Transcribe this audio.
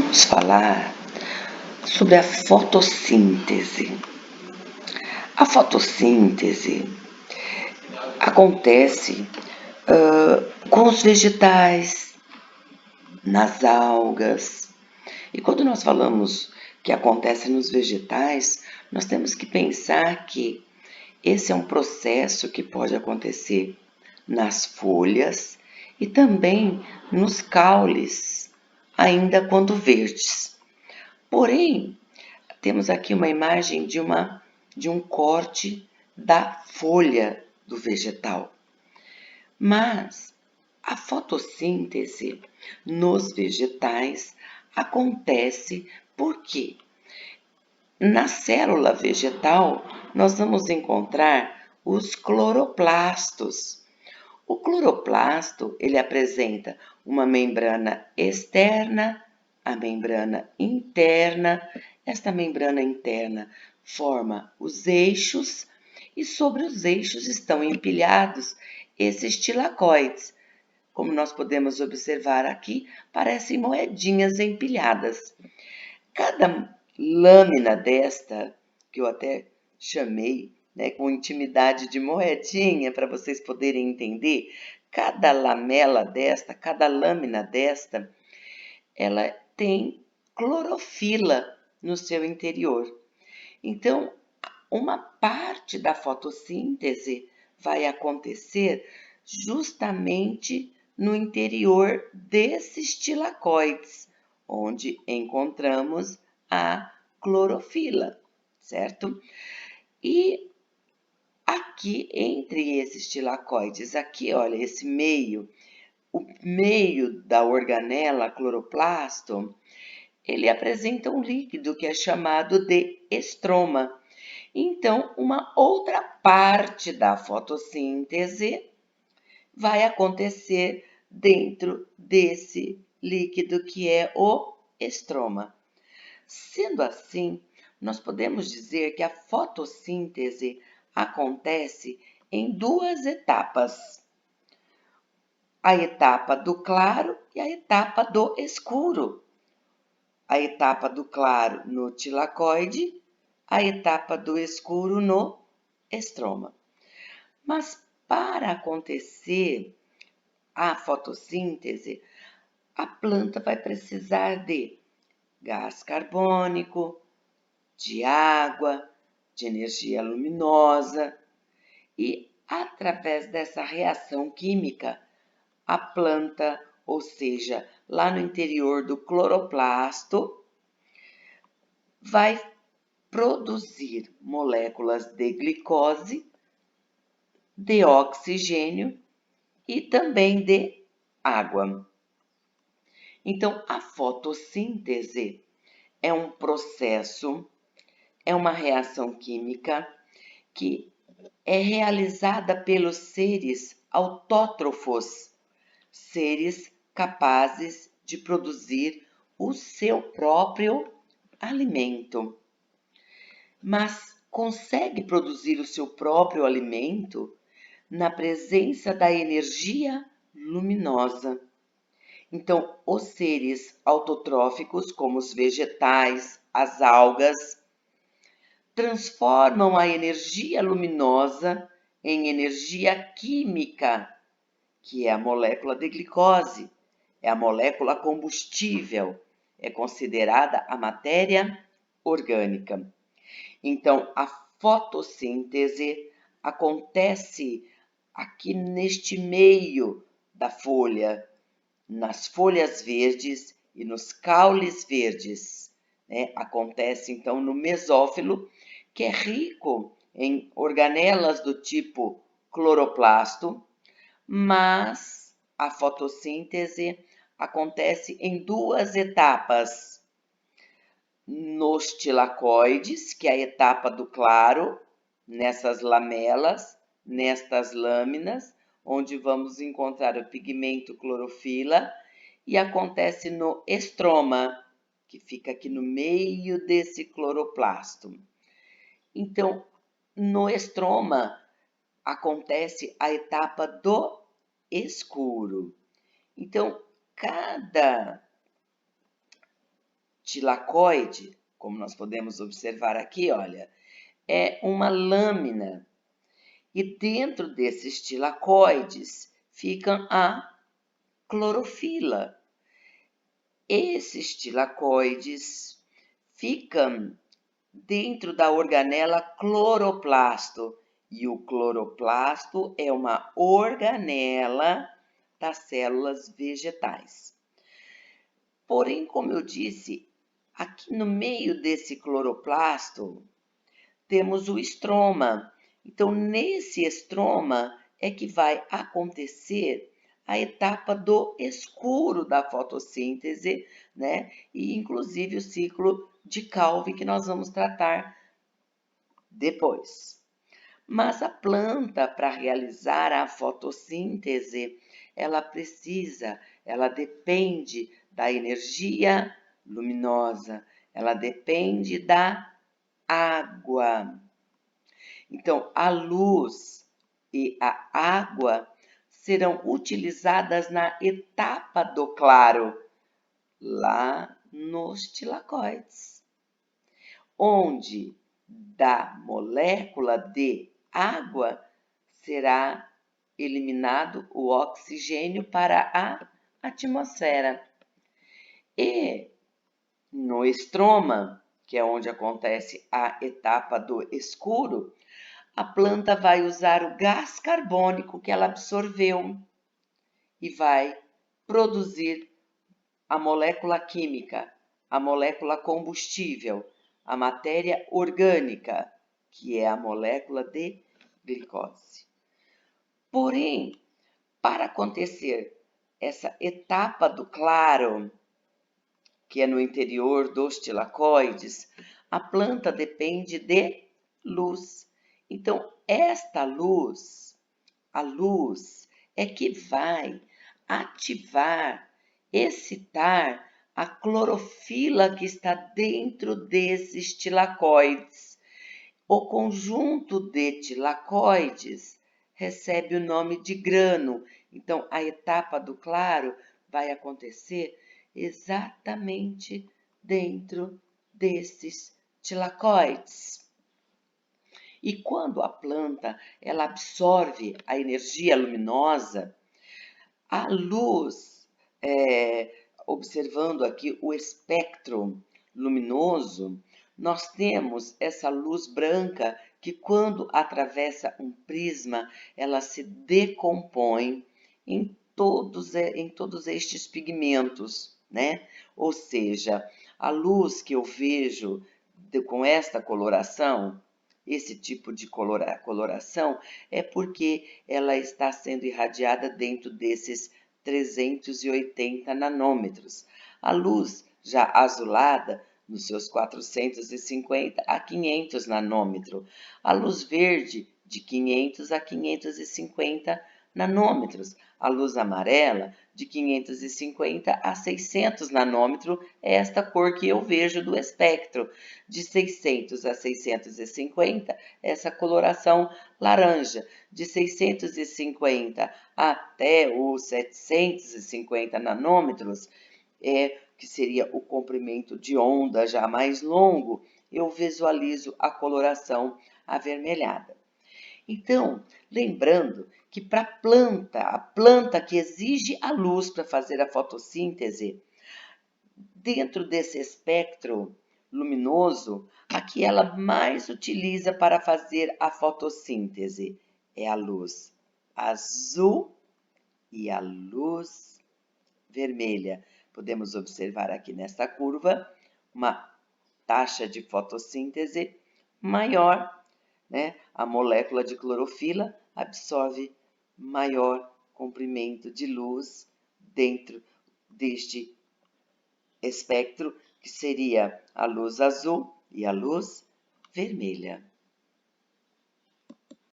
vamos falar sobre a fotossíntese. A fotossíntese acontece com os vegetais, nas algas. E quando nós falamos que acontece nos vegetais, nós temos que pensar que esse é um processo que pode acontecer nas folhas e também nos caules, ainda quando verdes. Porém, temos aqui uma imagem de um corte da folha do vegetal. Mas a fotossíntese nos vegetais acontece porque na célula vegetal nós vamos encontrar os cloroplastos. O cloroplasto, ele apresenta uma membrana externa, a membrana interna. Esta membrana interna forma os eixos e sobre os eixos estão empilhados esses tilacoides. Como nós podemos observar aqui, parecem moedinhas empilhadas. Cada lâmina desta, que eu até chamei com intimidade de moedinha, para vocês poderem entender, cada lamela desta, cada lâmina desta, ela tem clorofila no seu interior. Então, uma parte da fotossíntese vai acontecer justamente no interior desses tilacoides, onde encontramos a clorofila, certo? E aqui, entre esses tilacoides, aqui, olha, esse meio, o meio da organela cloroplasto, ele apresenta um líquido que é chamado de estroma. Então, uma outra parte da fotossíntese vai acontecer dentro desse líquido que é o estroma. Sendo assim, nós podemos dizer que a fotossíntese acontece em duas etapas: a etapa do claro e a etapa do escuro. A etapa do claro no tilacoide, a etapa do escuro no estroma. Mas para acontecer a fotossíntese, a planta vai precisar de gás carbônico, de água, de energia luminosa e, através dessa reação química, a planta, ou seja, lá no interior do cloroplasto, vai produzir moléculas de glicose, de oxigênio e também de água. Então, a fotossíntese é um processo, é uma reação química que é realizada pelos seres autótrofos, seres capazes de produzir o seu próprio alimento. Mas consegue produzir o seu próprio alimento na presença da energia luminosa. Então, os seres autotróficos, como os vegetais, as algas, transformam a energia luminosa em energia química, que é a molécula de glicose, é a molécula combustível, é considerada a matéria orgânica. Então, a fotossíntese acontece aqui neste meio da folha, nas folhas verdes e nos caules verdes. Acontece, então, no mesófilo, que é rico em organelas do tipo cloroplasto, mas a fotossíntese acontece em duas etapas: nos tilacoides, que é a etapa do claro, nessas lamelas, nestas lâminas, onde vamos encontrar o pigmento clorofila, e acontece no estroma, que fica aqui no meio desse cloroplasto. Então, no estroma acontece a etapa do escuro. Então, cada tilacoide, como nós podemos observar aqui, olha, é uma lâmina. E dentro desses tilacoides fica a clorofila. Esses tilacoides ficam dentro da organela cloroplasto. E o cloroplasto é uma organela das células vegetais. Porém, como eu disse, aqui no meio desse cloroplasto temos o estroma. Então, nesse estroma é que vai acontecer a etapa do escuro da fotossíntese, né? E inclusive o ciclo de Calvin, que nós vamos tratar depois. Mas a planta, para realizar a fotossíntese, ela depende da energia luminosa, ela depende da água. Então, a luz e a água serão utilizadas na etapa do claro, lá nos tilacoides, onde da molécula de água será eliminado o oxigênio para a atmosfera. E no estroma, que é onde acontece a etapa do escuro, a planta vai usar o gás carbônico que ela absorveu e vai produzir a molécula química, a molécula combustível, a matéria orgânica, que é a molécula de glicose. Porém, para acontecer essa etapa do claro, que é no interior dos tilacoides, a planta depende de luz. Então, esta luz, a luz, é que vai ativar, excitar a clorofila que está dentro desses tilacoides. O conjunto de tilacoides recebe o nome de grano. Então, a etapa do claro vai acontecer exatamente dentro desses tilacoides. E quando a planta ela absorve a energia luminosa, a luz, observando aqui o espectro luminoso, nós temos essa luz branca que, quando atravessa um prisma, ela se decompõe em todos estes pigmentos, né? Ou seja, a luz que eu vejo com esta coloração, esse tipo de coloração, é porque ela está sendo irradiada dentro desses 380 nanômetros. A luz já azulada, nos seus 450 a 500 nanômetros. A luz verde, de 500 a 550 nanômetros. A luz amarela, de 550 a 600 nanômetros, é esta cor que eu vejo do espectro. De 600 a 650, essa coloração laranja. De 650 até os 750 nanômetros, que seria o comprimento de onda já mais longo, eu visualizo a coloração avermelhada. Então, lembrando que para a planta que exige a luz para fazer a fotossíntese, dentro desse espectro luminoso, a que ela mais utiliza para fazer a fotossíntese é a luz azul e a luz vermelha. Podemos observar aqui nesta curva uma taxa de fotossíntese maior, né? A molécula de clorofila absorve maior comprimento de luz dentro deste espectro, que seria a luz azul e a luz vermelha.